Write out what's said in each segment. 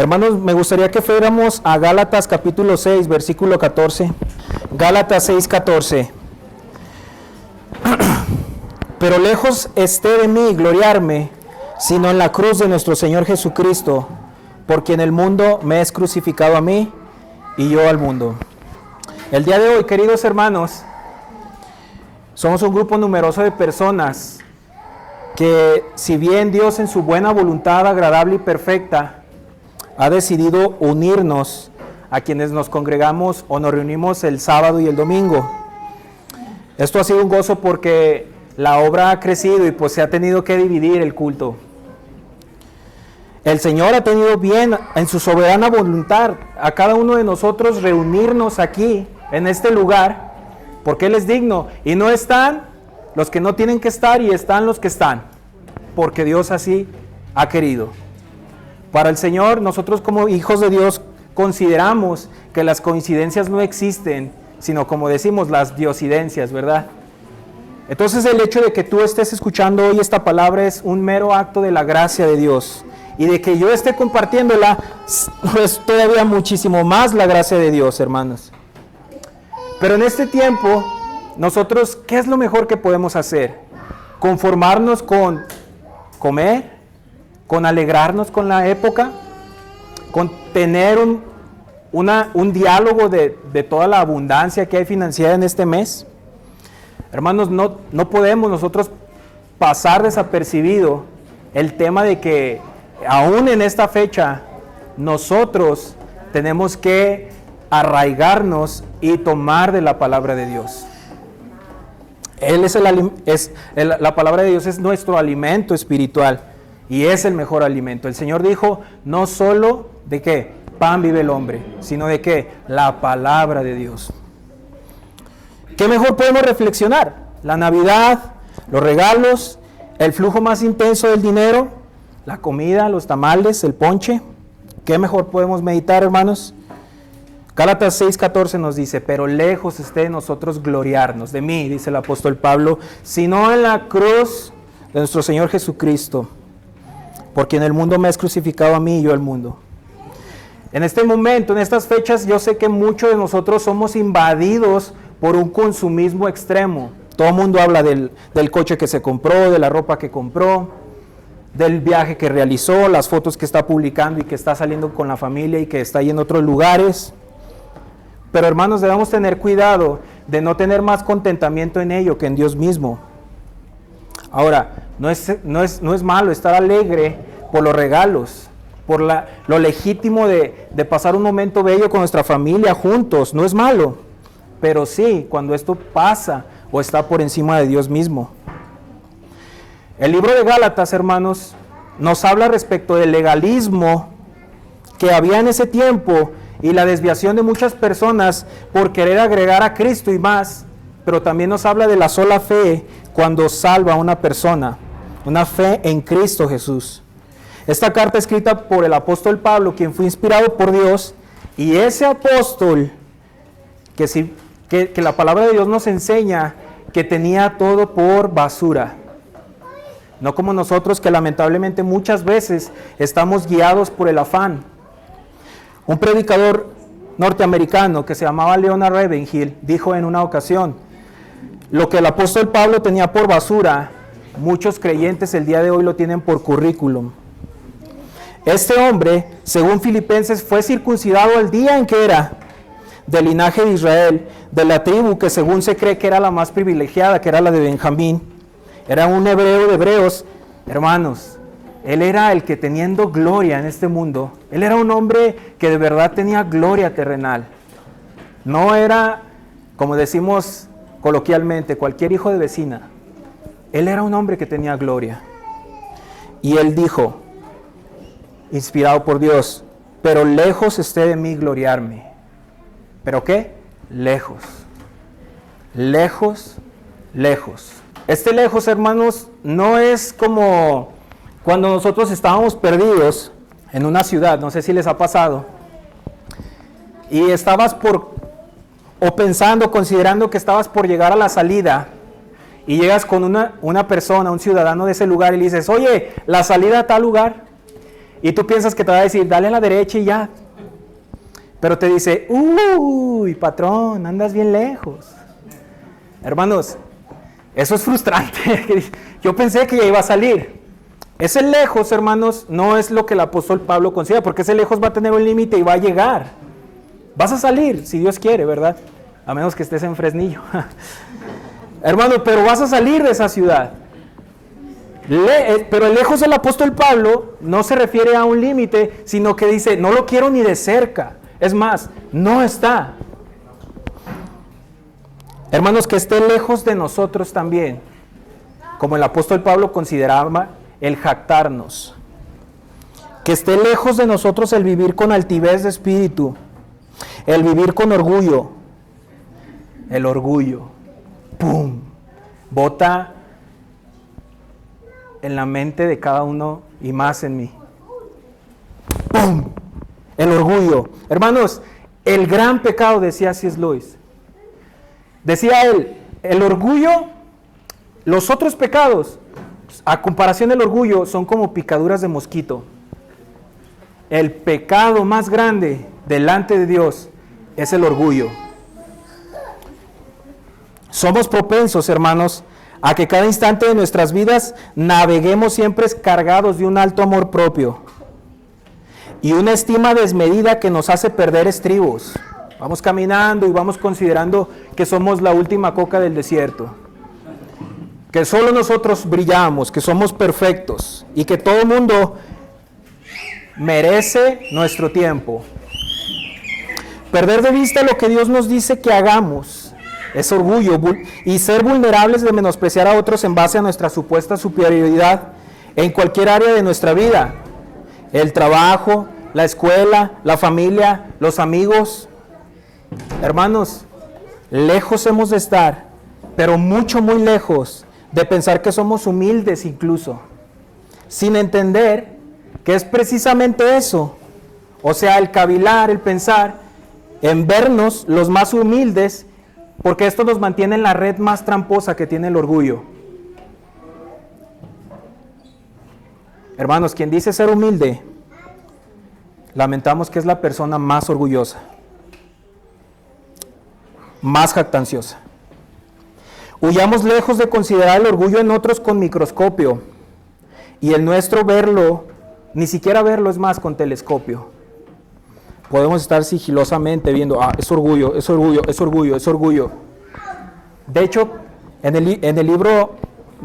Hermanos, me gustaría que fuéramos a Gálatas capítulo 6, versículo 14. Gálatas 6, 14. Pero lejos esté de mí gloriarme, sino en la cruz de nuestro Señor Jesucristo, por quien el mundo me es crucificado a mí y yo al mundo. El día de hoy, queridos hermanos, somos un grupo numeroso de personas que, si bien Dios en su buena voluntad agradable y perfecta ha decidido unirnos a quienes nos congregamos o nos reunimos el sábado y el domingo. Esto ha sido un gozo porque la obra ha crecido y pues se ha tenido que dividir el culto. El Señor ha tenido bien en su soberana voluntad a cada uno de nosotros reunirnos aquí en este lugar porque Él es digno, y no están los que no tienen que estar y están los que están, porque Dios así ha querido. Para el Señor, nosotros como hijos de Dios consideramos que las coincidencias no existen, sino, como decimos, las diosidencias, ¿verdad? Entonces el hecho de que tú estés escuchando hoy esta palabra es un mero acto de la gracia de Dios, y de que yo esté compartiéndola es todavía muchísimo más la gracia de Dios, hermanos. Pero en este tiempo, nosotros, ¿qué es lo mejor que podemos hacer? ¿Conformarnos con comer? ¿Con alegrarnos con la época? ¿Con tener un diálogo de toda la abundancia que hay financiera en este mes? Hermanos, no podemos nosotros pasar desapercibido el tema de que aún en esta fecha nosotros tenemos que arraigarnos y tomar de la palabra de Dios. La palabra de Dios es nuestro alimento espiritual y es el mejor alimento. El Señor dijo, no solo de qué pan vive el hombre, sino de qué la palabra de Dios. ¿Qué mejor podemos reflexionar? La Navidad, los regalos, el flujo más intenso del dinero, la comida, los tamales, el ponche. ¿Qué mejor podemos meditar, hermanos? Gálatas 6:14 nos dice, pero lejos esté de nosotros gloriarnos, de mí, dice el apóstol Pablo, sino en la cruz de nuestro Señor Jesucristo, porque en el mundo me has crucificado a mí y yo al mundo. En este momento, en estas fechas, yo sé que muchos de nosotros somos invadidos por un consumismo extremo. Todo el mundo habla del coche que se compró, de la ropa que compró, del viaje que realizó, las fotos que está publicando y que está saliendo con la familia y que está yendo a otros lugares. Pero hermanos, debemos tener cuidado de no tener más contentamiento en ello que en Dios mismo. Ahora, no es malo estar alegre por los regalos, por lo legítimo de pasar un momento bello con nuestra familia juntos, no es malo. Pero sí, cuando esto pasa o está por encima de Dios mismo. El libro de Gálatas, hermanos, nos habla respecto del legalismo que había en ese tiempo y la desviación de muchas personas por querer agregar a Cristo y más, pero también nos habla de la sola fe cuando salva a una persona, una fe en Cristo Jesús. Esta carta escrita por el apóstol Pablo, quien fue inspirado por Dios, y ese apóstol que la palabra de Dios nos enseña que tenía todo por basura. No como nosotros, que lamentablemente muchas veces estamos guiados por el afán. Un predicador norteamericano que se llamaba Leonard Ravenhill dijo en una ocasión, lo que el apóstol Pablo tenía por basura, muchos creyentes el día de hoy lo tienen por currículum. Este hombre, según Filipenses, fue circuncidado el día en que era del linaje de Israel, de la tribu que según se cree que era la más privilegiada, que era la de Benjamín. Era un hebreo de hebreos. Hermanos, él era el que, teniendo gloria en este mundo, él era un hombre que de verdad tenía gloria terrenal. No era, como decimos coloquialmente, cualquier hijo de vecina. Él era un hombre que tenía gloria. Y él dijo, inspirado por Dios, pero lejos esté de mí gloriarme. ¿Pero qué? Lejos. Lejos, lejos. Este lejos, hermanos, no es como cuando nosotros estábamos perdidos en una ciudad, no sé si les ha pasado, y estabas considerando que estabas por llegar a la salida, y llegas con una persona, un ciudadano de ese lugar, y le dices, oye, la salida a tal lugar. Y tú piensas que te va a decir, dale a la derecha y ya. Pero te dice, uy, patrón, andas bien lejos. Hermanos, eso es frustrante. Yo pensé que ya iba a salir. Ese lejos, hermanos, no es lo que el apóstol Pablo considera, porque ese lejos va a tener un límite y va a llegar. Vas a salir, si Dios quiere, ¿verdad? A menos que estés en Fresnillo. Hermano, pero vas a salir de esa ciudad. Pero el lejos del apóstol Pablo no se refiere a un límite, sino que dice, no lo quiero ni de cerca. Es más, no está. Hermanos, que esté lejos de nosotros también, como el apóstol Pablo consideraba el jactarnos. Que esté lejos de nosotros el vivir con altivez de espíritu, el vivir con orgullo. El orgullo, ¡pum!, bota en la mente de cada uno y más en mí. ¡Pum! El orgullo. Hermanos, el gran pecado, decía C.S. Lewis. Decía él, el orgullo, los otros pecados, a comparación del orgullo, son como picaduras de mosquito. El pecado más grande delante de Dios es el orgullo. Somos propensos, hermanos, a que cada instante de nuestras vidas naveguemos siempre cargados de un alto amor propio y una estima desmedida que nos hace perder estribos. Vamos caminando y vamos considerando que somos la última coca del desierto, que solo nosotros brillamos, que somos perfectos y que todo el mundo merece nuestro tiempo. Perder de vista lo que Dios nos dice que hagamos es orgullo, y ser vulnerables de menospreciar a otros en base a nuestra supuesta superioridad en cualquier área de nuestra vida. El trabajo, la escuela, la familia, los amigos. Hermanos, lejos hemos de estar, pero mucho, muy lejos de pensar que somos humildes incluso, sin entender que es precisamente eso, o sea, el cavilar, el pensar en vernos los más humildes, porque esto nos mantiene en la red más tramposa que tiene el orgullo. Hermanos, quien dice ser humilde, lamentamos que es la persona más orgullosa, más jactanciosa. Huyamos lejos de considerar el orgullo en otros con microscopio y el nuestro verlo, ni siquiera verlo, es más, con telescopio. Podemos estar sigilosamente viendo, es orgullo, es orgullo, es orgullo, es orgullo. De hecho, en el libro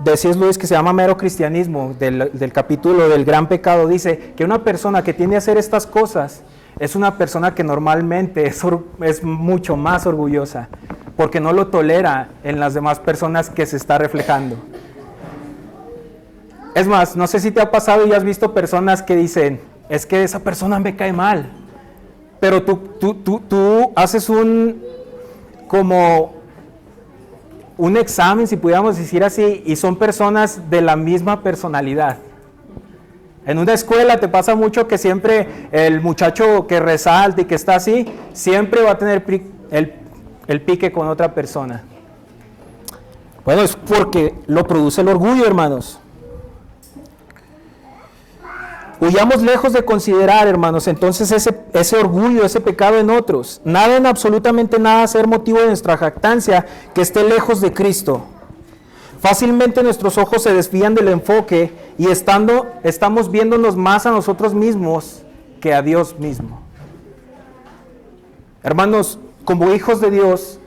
de C.S. Lewis que se llama Mero Cristianismo, del capítulo del gran pecado, dice que una persona que tiende a hacer estas cosas es una persona que normalmente es mucho más orgullosa, porque no lo tolera en las demás personas que se está reflejando. Es más, no sé si te ha pasado y has visto personas que dicen, es que esa persona me cae mal. Pero tú haces como un examen, si pudiéramos decir así, y son personas de la misma personalidad. En una escuela te pasa mucho que siempre el muchacho que resalta y que está así, siempre va a tener el pique con otra persona. Bueno, es porque lo produce el orgullo, hermanos. Huyamos lejos de considerar, hermanos, entonces ese orgullo, ese pecado en otros. Nada, en absolutamente nada, ser motivo de nuestra jactancia que esté lejos de Cristo. Fácilmente nuestros ojos se desvían del enfoque y estamos viéndonos más a nosotros mismos que a Dios mismo. Hermanos, como hijos de Dios,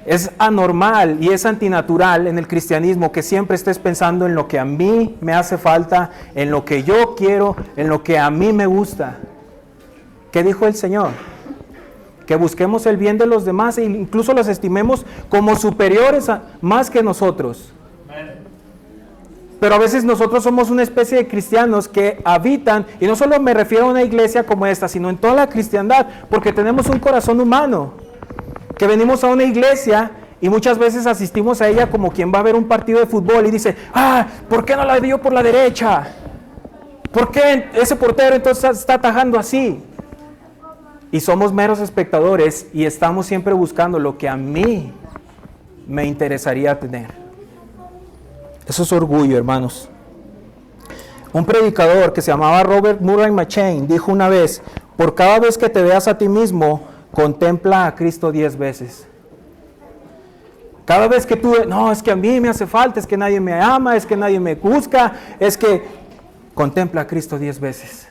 es anormal y es antinatural en el cristianismo que siempre estés pensando en lo que a mí me hace falta, en lo que yo quiero, en lo que a mí me gusta. ¿Qué dijo el Señor? Que busquemos el bien de los demás e incluso los estimemos como superiores más que nosotros. Pero a veces nosotros somos una especie de cristianos que habitan, y no solo me refiero a una iglesia como esta, sino en toda la cristiandad, porque tenemos un corazón humano. Que venimos a una iglesia y muchas veces asistimos a ella como quien va a ver un partido de fútbol y dice, ¿por qué no la dio por la derecha? ¿Por qué ese portero entonces está atajando así? Y somos meros espectadores y estamos siempre buscando lo que a mí me interesaría tener. Eso es orgullo, hermanos. Un predicador que se llamaba Robert Murray McCheyne dijo una vez: por cada vez que te veas a ti mismo, contempla a Cristo 10 veces. Cada vez que tú, no, es que a mí me hace falta, es que nadie me ama, es que nadie me busca, es que contempla a Cristo 10 veces.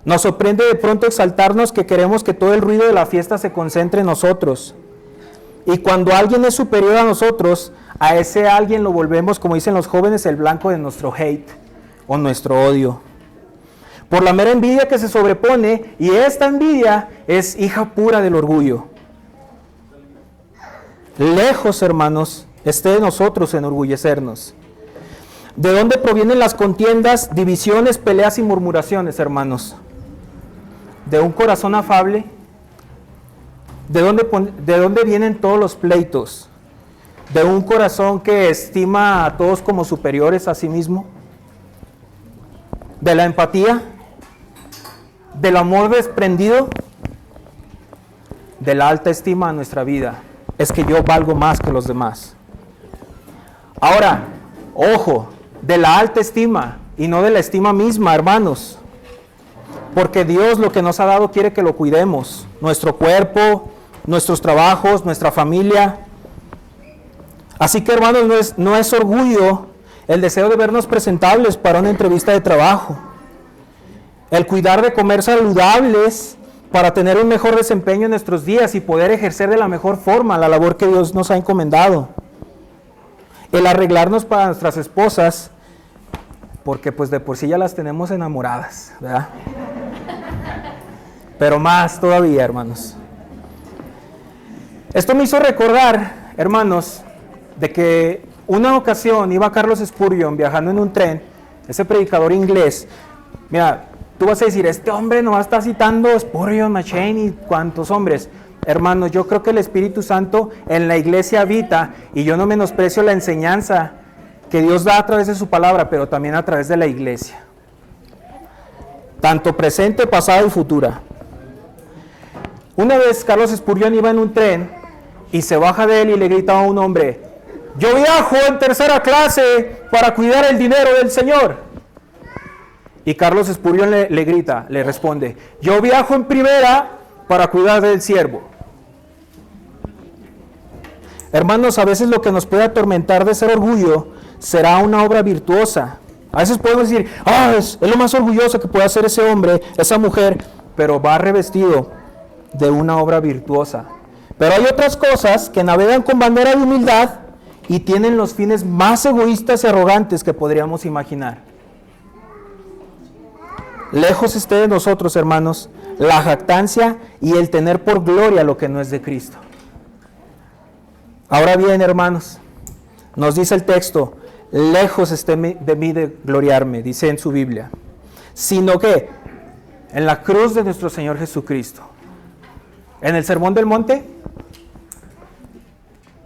Nos sorprende de pronto exaltarnos que queremos que todo el ruido de la fiesta se concentre en nosotros. Y cuando alguien es superior a nosotros, a ese alguien lo volvemos, como dicen los jóvenes, el blanco de nuestro hate o nuestro odio. Por la mera envidia que se sobrepone, y esta envidia es hija pura del orgullo. Lejos, hermanos, esté de nosotros enorgullecernos. ¿De dónde provienen las contiendas, divisiones, peleas y murmuraciones, hermanos? ¿De un corazón afable? ¿De dónde vienen todos los pleitos? ¿De un corazón que estima a todos como superiores a sí mismo? ¿De la empatía? ¿Del amor desprendido? ¿De la alta estima a nuestra vida? Es que yo valgo más que los demás. Ahora, ojo, de la alta estima y no de la estima misma, hermanos. Porque Dios lo que nos ha dado quiere que lo cuidemos. Nuestro cuerpo, nuestros trabajos, nuestra familia. Así que, hermanos, no es orgullo el deseo de vernos presentables para una entrevista de trabajo. El cuidar de comer saludables para tener un mejor desempeño en nuestros días y poder ejercer de la mejor forma la labor que Dios nos ha encomendado. El arreglarnos para nuestras esposas, porque pues de por sí ya las tenemos enamoradas, ¿verdad? Pero más todavía, hermanos. Esto me hizo recordar, hermanos, de que una ocasión iba Carlos Spurgeon viajando en un tren, ese predicador inglés. Mira, tú vas a decir, este hombre no va a estar citando Spurgeon, McCheyne y cuantos hombres. Hermanos, yo creo que el Espíritu Santo en la iglesia habita, y yo no menosprecio la enseñanza que Dios da a través de su palabra, pero también a través de la iglesia. Tanto presente, pasada y futura. Una vez Carlos Spurgeon iba en un tren y se baja de él y le grita a un hombre: yo viajo en tercera clase para cuidar el dinero del Señor. Y Carlos Spurgeon le grita, le responde: yo viajo en primera para cuidar del siervo. Hermanos, a veces lo que nos puede atormentar de ser orgullo será una obra virtuosa. A veces podemos decir, es lo más orgulloso que puede hacer ese hombre, esa mujer, pero va revestido de una obra virtuosa. Pero hay otras cosas que navegan con bandera de humildad y tienen los fines más egoístas y arrogantes que podríamos imaginar. Lejos esté de nosotros, hermanos, la jactancia y el tener por gloria lo que no es de Cristo. Ahora bien, hermanos, nos dice el texto: lejos esté de mí de gloriarme, dice en su Biblia, sino que en la cruz de nuestro Señor Jesucristo. En el Sermón del Monte,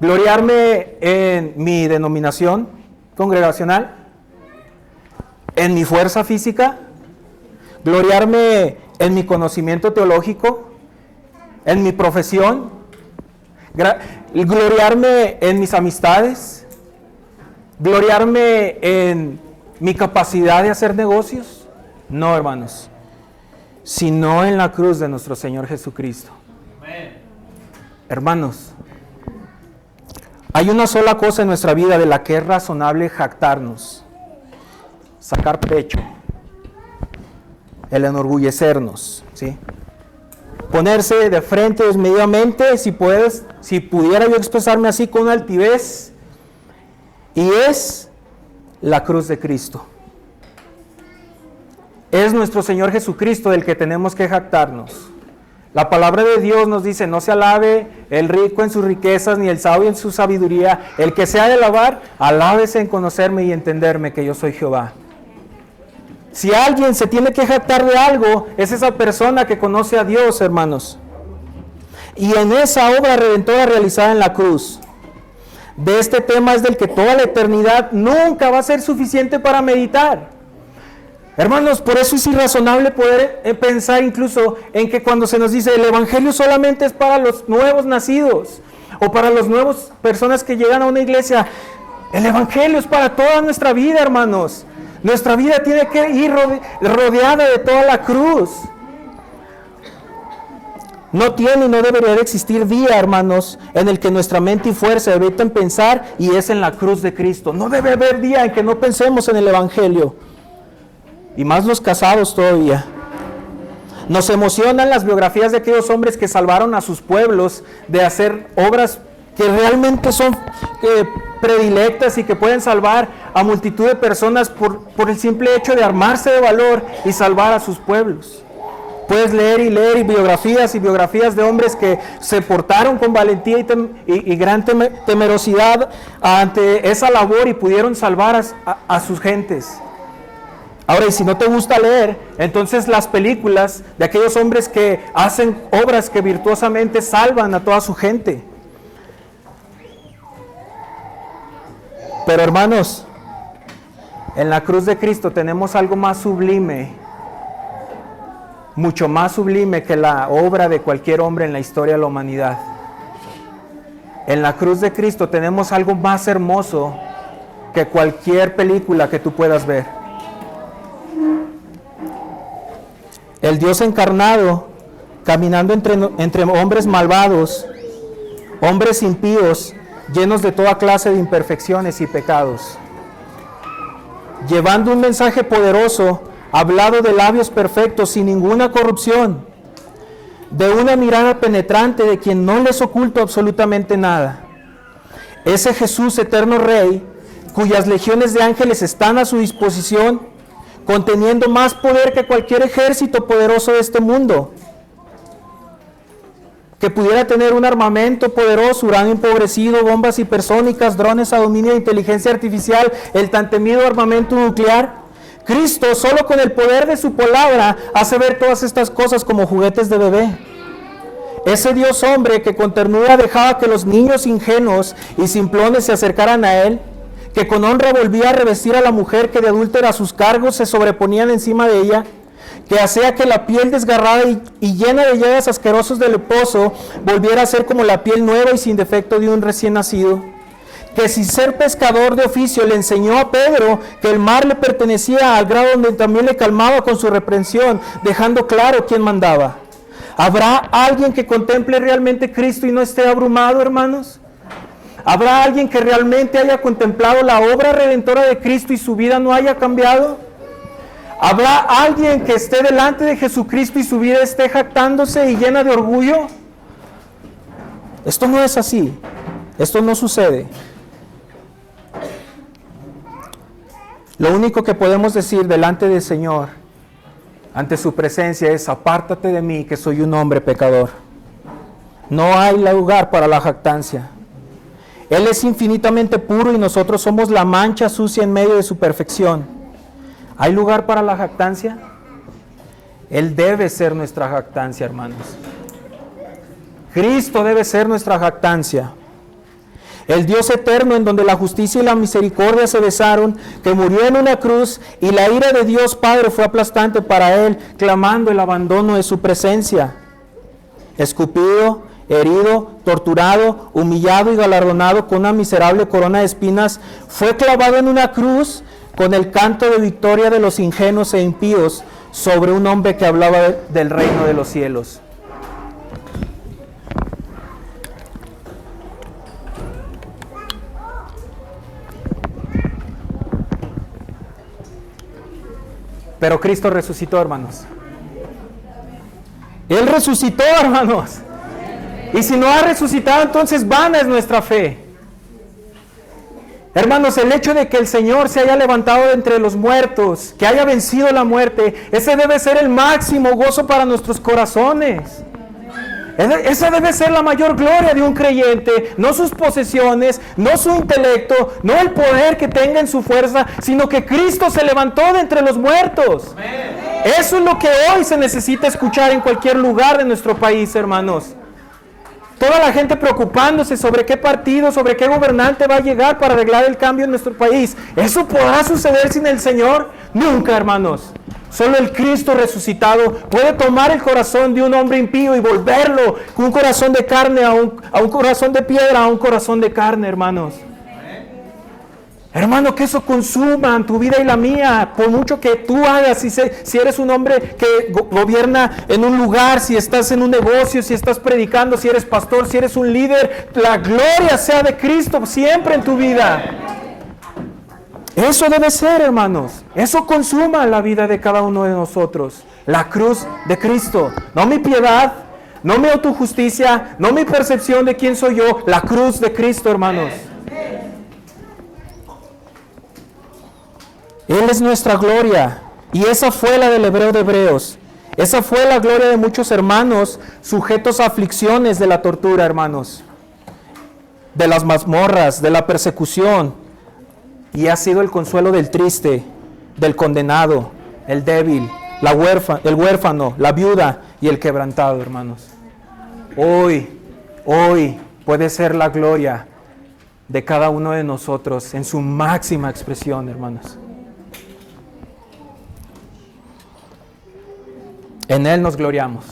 gloriarme en mi denominación congregacional, en mi fuerza física, gloriarme en mi conocimiento teológico, en mi profesión, gloriarme en mis amistades, gloriarme en mi capacidad de hacer negocios. No, hermanos, sino en la cruz de nuestro Señor Jesucristo. Hermanos, hay una sola cosa en nuestra vida de la que es razonable jactarnos, sacar pecho, el enorgullecernos, ¿sí? Ponerse de frente desmedidamente, si pudiera yo expresarme así, con altivez, y es la cruz de Cristo. Es nuestro Señor Jesucristo del que tenemos que jactarnos. La palabra de Dios nos dice: no se alabe el rico en sus riquezas, ni el sabio en su sabiduría. El que se ha de alabar, alábese en conocerme y entenderme que yo soy Jehová. Si alguien se tiene que jactar de algo, es esa persona que conoce a Dios, hermanos. Y en esa obra redentora realizada en la cruz, de este tema es del que toda la eternidad nunca va a ser suficiente para meditar. Hermanos, por eso es irrazonable poder pensar incluso en que cuando se nos dice el Evangelio solamente es para los nuevos nacidos o para las nuevas personas que llegan a una iglesia. El Evangelio es para toda nuestra vida, hermanos. Nuestra vida tiene que ir rodeada de toda la cruz. No tiene y no debería de existir día, hermanos, en el que nuestra mente y fuerza eviten pensar, y es en la cruz de Cristo. No debe haber día en que no pensemos en el Evangelio. Y más los casados todavía. Nos emocionan las biografías de aquellos hombres que salvaron a sus pueblos de hacer obras que realmente son predilectas y que pueden salvar a multitud de personas por el simple hecho de armarse de valor y salvar a sus pueblos. Puedes leer y biografías de hombres que se portaron con valentía y gran temerosidad ante esa labor y pudieron salvar a sus gentes. Ahora, y si no te gusta leer, entonces las películas de aquellos hombres que hacen obras que virtuosamente salvan a toda su gente. Pero hermanos, en la cruz de Cristo tenemos algo más sublime, mucho más sublime que la obra de cualquier hombre en la historia de la humanidad. En la cruz de Cristo tenemos algo más hermoso que cualquier película que tú puedas ver. El Dios encarnado, caminando entre hombres malvados, hombres impíos, llenos de toda clase de imperfecciones y pecados, llevando un mensaje poderoso, hablado de labios perfectos, sin ninguna corrupción, de una mirada penetrante de quien no les oculta absolutamente nada. Ese Jesús, eterno Rey, cuyas legiones de ángeles están a su disposición, conteniendo más poder que cualquier ejército poderoso de este mundo, que pudiera tener un armamento poderoso, uranio empobrecido, bombas hipersónicas, drones a dominio de inteligencia artificial, el tan temido armamento nuclear. Cristo, solo con el poder de su palabra, hace ver todas estas cosas como juguetes de bebé. Ese Dios hombre que con ternura dejaba que los niños ingenuos y simplones se acercaran a Él, que con honra volvía a revestir a la mujer que de adúltera a sus cargos se sobreponían encima de ella, que hacía que la piel desgarrada y llena de llagas asquerosos del leproso volviera a ser como la piel nueva y sin defecto de un recién nacido, que sin ser pescador de oficio le enseñó a Pedro que el mar le pertenecía al grado donde también le calmaba con su reprensión, dejando claro quién mandaba. ¿Habrá alguien que contemple realmente Cristo y no esté abrumado, hermanos? ¿Habrá alguien que realmente haya contemplado la obra redentora de Cristo y su vida no haya cambiado? ¿Habrá alguien que esté delante de Jesucristo y su vida esté jactándose y llena de orgullo? Esto no es así. Esto no sucede. Lo único que podemos decir delante del Señor, ante su presencia, es: apártate de mí, que soy un hombre pecador. No hay lugar para la jactancia. Él es infinitamente puro y nosotros somos la mancha sucia en medio de su perfección. ¿Hay lugar para la jactancia? Él debe ser nuestra jactancia, hermanos. Cristo debe ser nuestra jactancia. El Dios eterno, en donde la justicia y la misericordia se besaron, que murió en una cruz, y la ira de Dios Padre fue aplastante para Él, clamando el abandono de su presencia. Escupido, herido, torturado, humillado y galardonado con una miserable corona de espinas, fue clavado en una cruz con el canto de victoria de los ingenuos e impíos sobre un hombre que hablaba del reino de los cielos. Pero Cristo resucitó, hermanos. Él resucitó, hermanos. Y si no ha resucitado, entonces vana es nuestra fe. Hermanos, el hecho de que el Señor se haya levantado de entre los muertos, que haya vencido la muerte, ese debe ser el máximo gozo para nuestros corazones. Esa debe ser la mayor gloria de un creyente, no sus posesiones, no su intelecto, no el poder que tenga en su fuerza, sino que Cristo se levantó de entre los muertos. Eso es lo que hoy se necesita escuchar en cualquier lugar de nuestro país, hermanos. Toda la gente preocupándose sobre qué partido, sobre qué gobernante va a llegar para arreglar el cambio en nuestro país. ¿Eso podrá suceder sin el Señor? Nunca, hermanos. Solo el Cristo resucitado puede tomar el corazón de un hombre impío y volverlo con un corazón de carne a un corazón de piedra, a un corazón de carne, hermanos. Hermano, que eso consuma tu vida y la mía, por mucho que tú hagas, si eres un hombre que gobierna en un lugar, si estás en un negocio, si estás predicando, si eres pastor, si eres un líder, la gloria sea de Cristo siempre en tu vida. Eso debe ser, hermanos. Eso consuma la vida de cada uno de nosotros. La cruz de Cristo. No mi piedad, no mi autojusticia, no mi percepción de quién soy yo. La cruz de Cristo, hermanos. Él es nuestra gloria. Y esa fue la del hebreo de hebreos. Esa fue la gloria de muchos hermanos sujetos a aflicciones de la tortura, hermanos. De las mazmorras, de la persecución. Y ha sido el consuelo del triste, del condenado, el débil, el huérfano, la viuda y el quebrantado, hermanos. Hoy puede ser la gloria de cada uno de nosotros en su máxima expresión, hermanos. En Él nos gloriamos.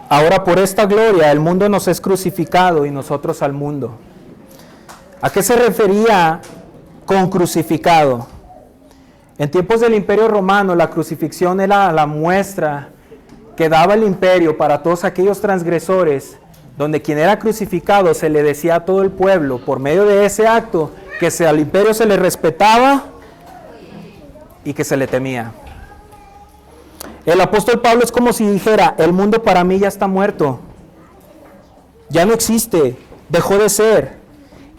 Ahora por esta gloria el mundo nos es crucificado y nosotros al mundo. ¿A qué se refería con crucificado? En tiempos del Imperio Romano, la crucifixión era la muestra que daba el imperio para todos aquellos transgresores, donde quien era crucificado se le decía a todo el pueblo, por medio de ese acto, que al imperio se le respetaba y que se le temía. El apóstol Pablo es como si dijera, el mundo para mí ya está muerto, ya no existe, dejó de ser.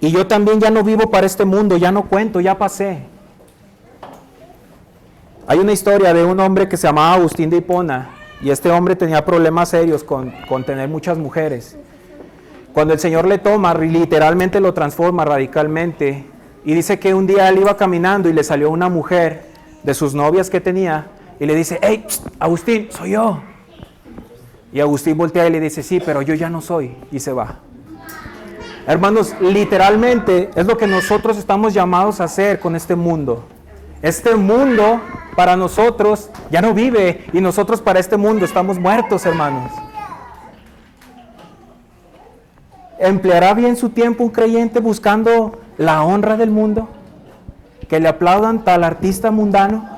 Y yo también ya no vivo para este mundo, ya no cuento, ya pasé. Hay una historia de un hombre que se llamaba Agustín de Hipona, y este hombre tenía problemas serios con tener muchas mujeres. Cuando el Señor le toma, literalmente lo transforma radicalmente, y dice que un día él iba caminando y le salió una mujer de sus novias que tenía, y le dice, hey, psst, Agustín, soy yo. Y Agustín voltea y le dice, sí, pero yo ya no soy, y se va. Hermanos, literalmente es lo que nosotros estamos llamados a hacer con este mundo. Este mundo para nosotros ya no vive y nosotros para este mundo estamos muertos, hermanos. ¿Empleará bien su tiempo un creyente buscando la honra del mundo? ¿Que le aplaudan tal artista mundano?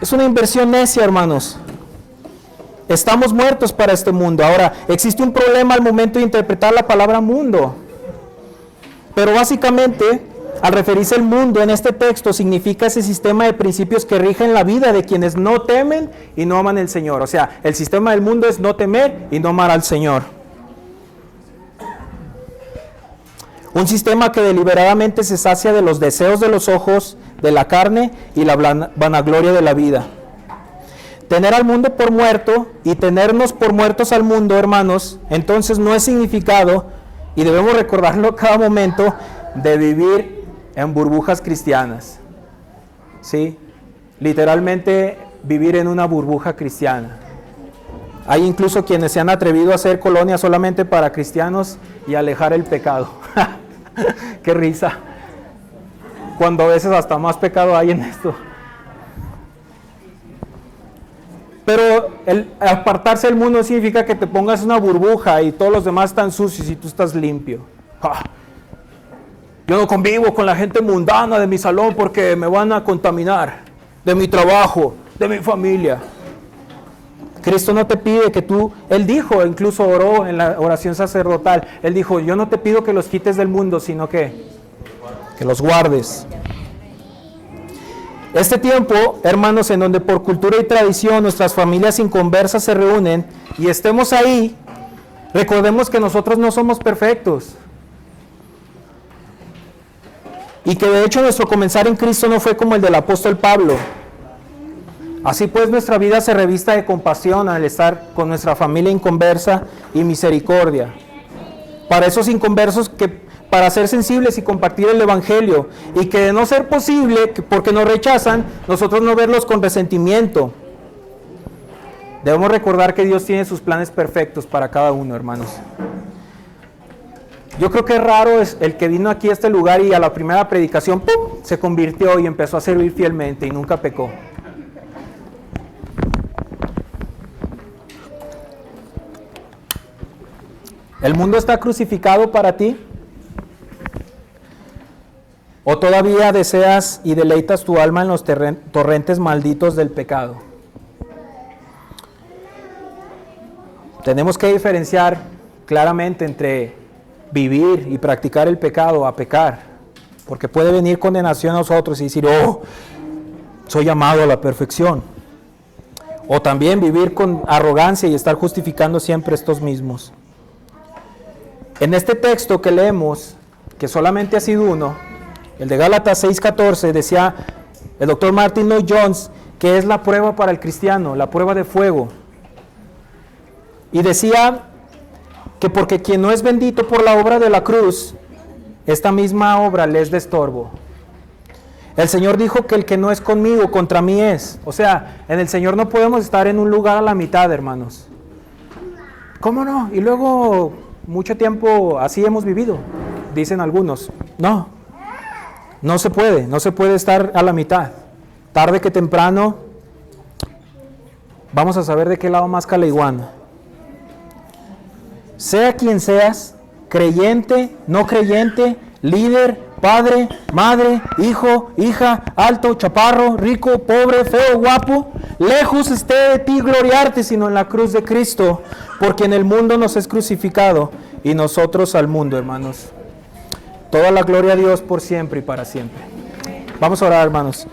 Es una inversión necia, hermanos. Estamos muertos para este mundo. Ahora, existe un problema al momento de interpretar la palabra mundo. Pero básicamente, al referirse al mundo en este texto, significa ese sistema de principios que rigen la vida de quienes no temen y no aman al Señor. O sea, el sistema del mundo es no temer y no amar al Señor. Un sistema que deliberadamente se sacia de los deseos de los ojos, de la carne y la vanagloria de la vida. Tener al mundo por muerto y tenernos por muertos al mundo, hermanos, entonces no es significado, y debemos recordarlo cada momento, de vivir en burbujas cristianas. ¿Sí? Literalmente vivir en una burbuja cristiana. Hay incluso quienes se han atrevido a hacer colonia solamente para cristianos y alejar el pecado. ¡Qué risa! Cuando a veces hasta más pecado hay en esto. Pero el apartarse del mundo significa que te pongas una burbuja y todos los demás están sucios y tú estás limpio. Yo no convivo con la gente mundana de mi salón porque me van a contaminar, de mi trabajo, de mi familia. Cristo no te pide que Él dijo, incluso oró en la oración sacerdotal, Él dijo, yo no te pido que los quites del mundo, sino que los guardes. Este tiempo, hermanos, en donde por cultura y tradición nuestras familias inconversas se reúnen y estemos ahí, recordemos que nosotros no somos perfectos. Y que de hecho nuestro comenzar en Cristo no fue como el del apóstol Pablo. Así pues nuestra vida se revista de compasión al estar con nuestra familia inconversa y misericordia. Para esos inconversos para ser sensibles y compartir el Evangelio, y que de no ser posible, porque nos rechazan, nosotros no verlos con resentimiento. Debemos recordar que Dios tiene sus planes perfectos para cada uno, hermanos. Yo creo que es raro el que vino aquí a este lugar y a la primera predicación ¡pum!, se convirtió y empezó a servir fielmente y nunca pecó. ¿El mundo está crucificado para ti? ¿O todavía deseas y deleitas tu alma en los torrentes malditos del pecado? Tenemos que diferenciar claramente entre vivir y practicar el pecado a pecar, porque puede venir condenación a nosotros y decir, oh, soy llamado a la perfección. O también vivir con arrogancia y estar justificando siempre estos mismos. En este texto que leemos, que solamente ha sido uno, el de Gálatas 6:14, decía el doctor Martin Lloyd Jones que es la prueba para el cristiano, la prueba de fuego. Y decía que porque quien no es bendito por la obra de la cruz, esta misma obra le es de estorbo. El Señor dijo que el que no es conmigo, contra mí es. O sea, en el Señor no podemos estar en un lugar a la mitad, hermanos. ¿Cómo no? Y luego, mucho tiempo así hemos vivido, dicen algunos. No se puede estar a la mitad. Tarde que temprano, vamos a saber de qué lado más la iguana. Sea quien seas, creyente, no creyente, líder, padre, madre, hijo, hija, alto, chaparro, rico, pobre, feo, guapo, lejos esté de ti gloriarte, sino en la cruz de Cristo, porque en el mundo nos es crucificado y nosotros al mundo, hermanos. Toda la gloria a Dios por siempre y para siempre. Vamos a orar, hermanos.